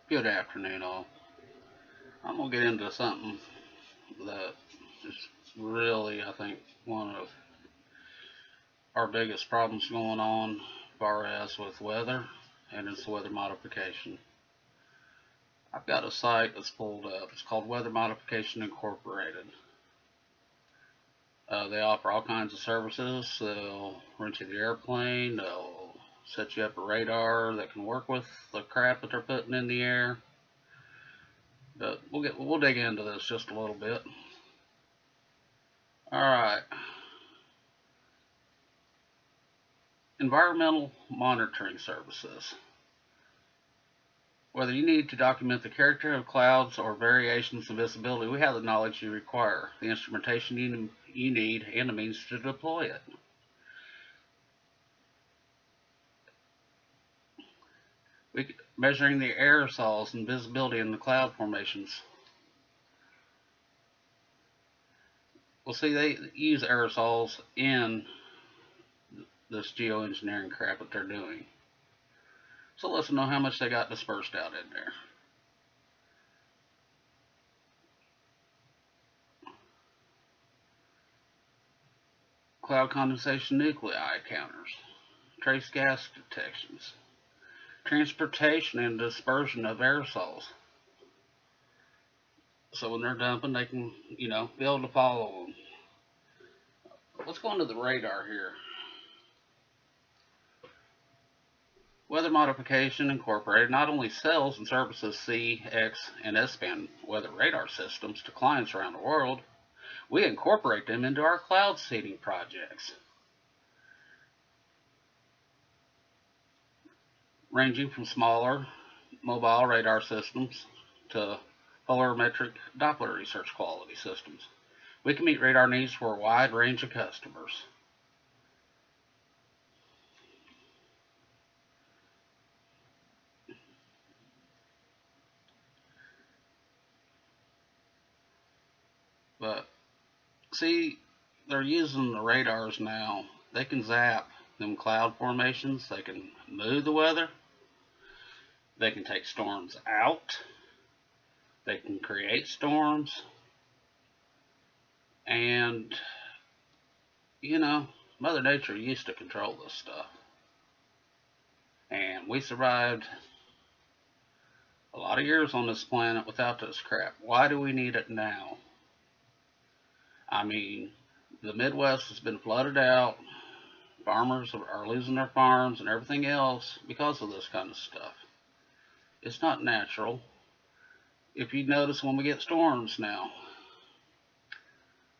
Good afternoon, all. I'm going to get into something that is really, I think, one of our biggest problems going on as far as with weather, and it's weather modification. I've got a site that's pulled up. It's called Weather Modification Incorporated. They offer all kinds of services. They'll rent you the airplane. They'll set you up a radar that can work with the crap that they're putting in the air. But we'll dig into this just a little bit. All right. Environmental monitoring services. Whether you need to document the character of clouds or variations in visibility, we have the knowledge you require, the instrumentation you need, and the means to deploy it. Measuring the aerosols and visibility in the cloud formations. Well, see, they use aerosols in this geoengineering crap that they're doing. So let's know how much they got dispersed out in there. Cloud condensation nuclei counters, trace gas detections, transportation and dispersion of aerosols. So when they're dumping, they can, be able to follow them. Let's go into the radar here. Weather Modification Incorporated not only sells and services C, X, and S-band weather radar systems to clients around the world, we incorporate them into our cloud seeding projects, ranging from smaller mobile radar systems to polarimetric Doppler research quality systems. We can meet radar needs for a wide range of customers. But see, they're using the radars now. They can zap them cloud formations. They can move the weather. They can take storms out. They can create storms. And, Mother Nature used to control this stuff. And we survived a lot of years on this planet without this crap. Why do we need it now? I mean, the Midwest has been flooded out. Farmers are losing their farms and everything else because of this kind of stuff. It's not natural. If you notice when we get storms now,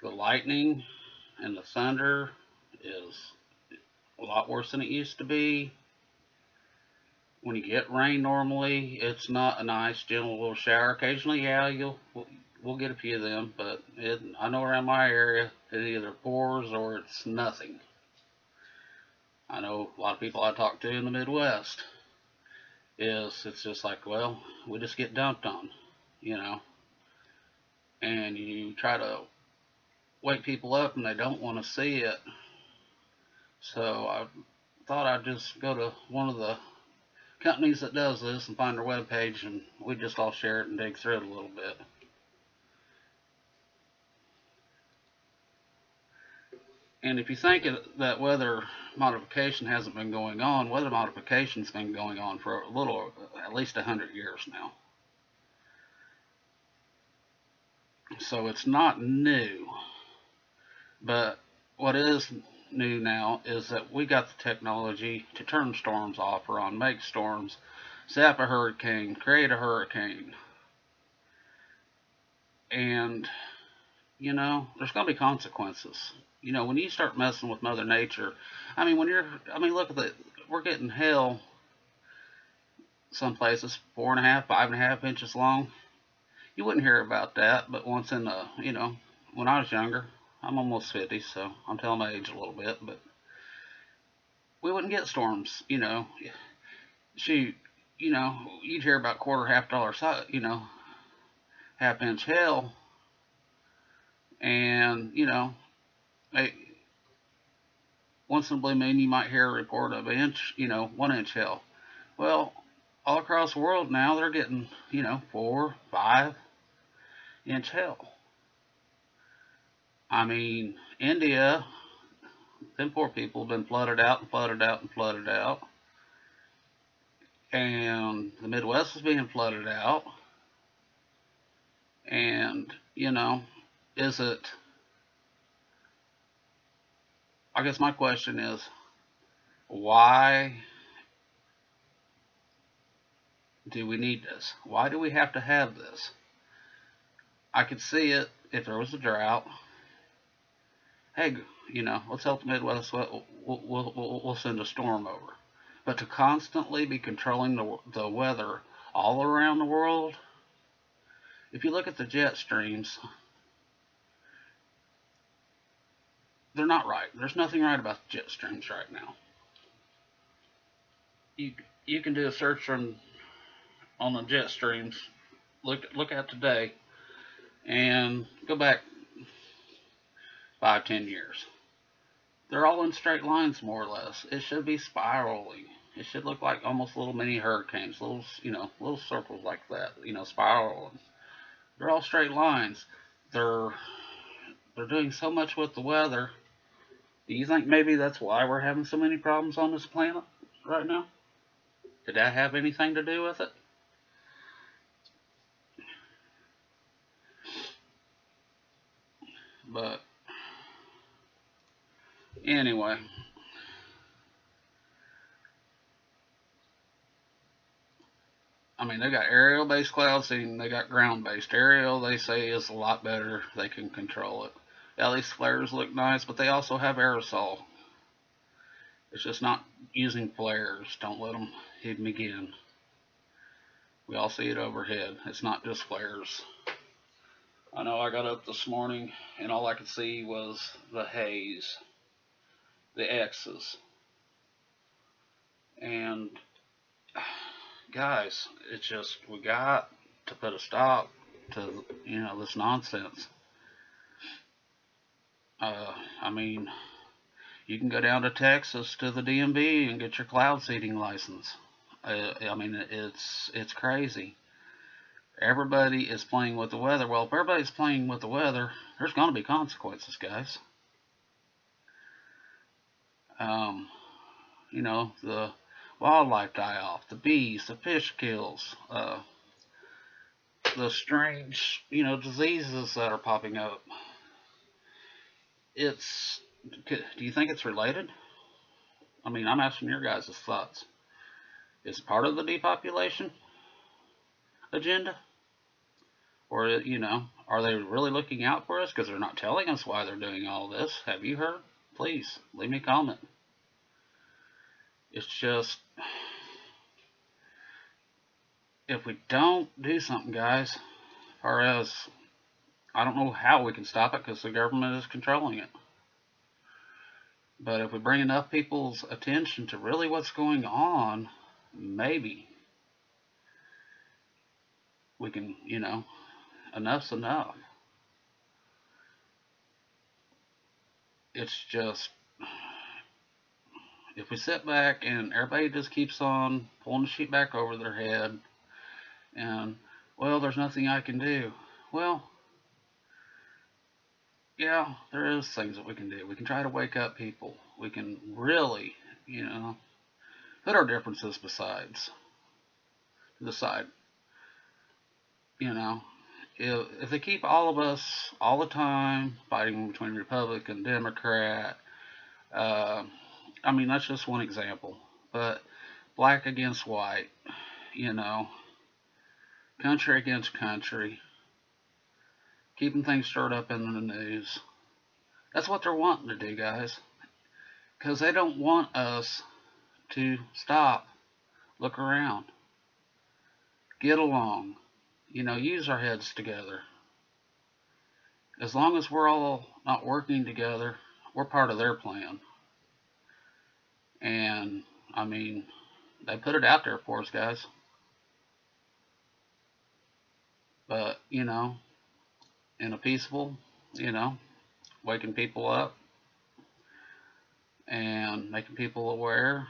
the lightning and the thunder is a lot worse than it used to be. When you get rain normally, it's not a nice, gentle little shower. Occasionally, yeah, we'll get a few of them, but I know around my area, it either pours or it's nothing. I know a lot of people I talk to in the Midwest it's just like, well, we just get dumped on, and you try to wake people up and they don't want to see it. So I thought I'd just go to one of the companies that does this and find their webpage, and we just all share it and dig through it a little bit. And if you think that weather modification hasn't been going on, weather modification's been going on for a little, at least 100 years now. So it's not new. But what is new now is that we got the technology to turn storms off or on, make storms, zap a hurricane, create a hurricane. And, there's going to be consequences. When you start messing with Mother Nature, look at we're getting hail some places 4.5, 5.5 inches long. You wouldn't hear about that, but once in the, when I was younger, I'm almost 50, so I'm telling my age a little bit, but we wouldn't get storms, Shoot, you'd hear about quarter, $half, half-inch hail, and, once in a blue moon you might hear a report of 1 inch hail. Well, all across the world now they're getting, 4, 5 inch hail. I mean, India, them poor people have been flooded out and flooded out and flooded out. And the Midwest is being flooded out. And, is it, I guess my question is, why do we need this? Why do we have to have this? I could see it if there was a drought. Hey, let's help the Midwest. We'll send a storm over. But to constantly be controlling the weather all around the world, if you look at the jet streams, they're not right. There's nothing right about the jet streams right now. You can do a search on the jet streams. Look at today, and go back 5, 10 years. They're all in straight lines, more or less. It should be spiraling. It should look like almost little mini hurricanes, little circles like that, spiraling. They're all straight lines. They're doing so much with the weather. Do you think maybe that's why we're having so many problems on this planet right now? Did that have anything to do with it? But anyway, I mean, they got aerial-based cloud seeding, they got ground-based. Aerial, they say, is a lot better. They can control it. Yeah, these flares look nice, but they also have aerosol. It's just not using flares. Don't let them hit me again. We all see it overhead. It's not just flares. I know I got up this morning and all I could see was the haze, the X's. And guys, it's just, we got to put a stop to, this nonsense. I mean, you can go down to Texas to the DMV and get your cloud seeding license. I mean, it's crazy. Everybody is playing with the weather. Well, if everybody's playing with the weather, there's going to be consequences, guys. The wildlife die off, the bees, the fish kills, the strange, diseases that are popping up. Do you think it's related? I mean, I'm asking your guys' thoughts. Is it part of the depopulation agenda? Or, are they really looking out for us? Because they're not telling us why they're doing all this. Have you heard? Please, leave me a comment. It's just, if we don't do something, guys, as far as, I don't know how we can stop it because the government is controlling it. But if we bring enough people's attention to really what's going on, maybe we can, enough's enough. It's just, if we sit back and everybody just keeps on pulling the sheet back over their head and, well, there's nothing I can do. Well, yeah, there is things that we can do. We can try to wake up people. We can really, put our differences to the side. If they keep all of us all the time fighting between Republican, Democrat, I mean, that's just one example. But black against white, country against country, keeping things stirred up in the news. That's what they're wanting to do, guys. Because they don't want us to stop, look around, get along, use our heads together. As long as we're all not working together, we're part of their plan. And, I mean, they put it out there for us, guys. But, in a peaceful, waking people up and making people aware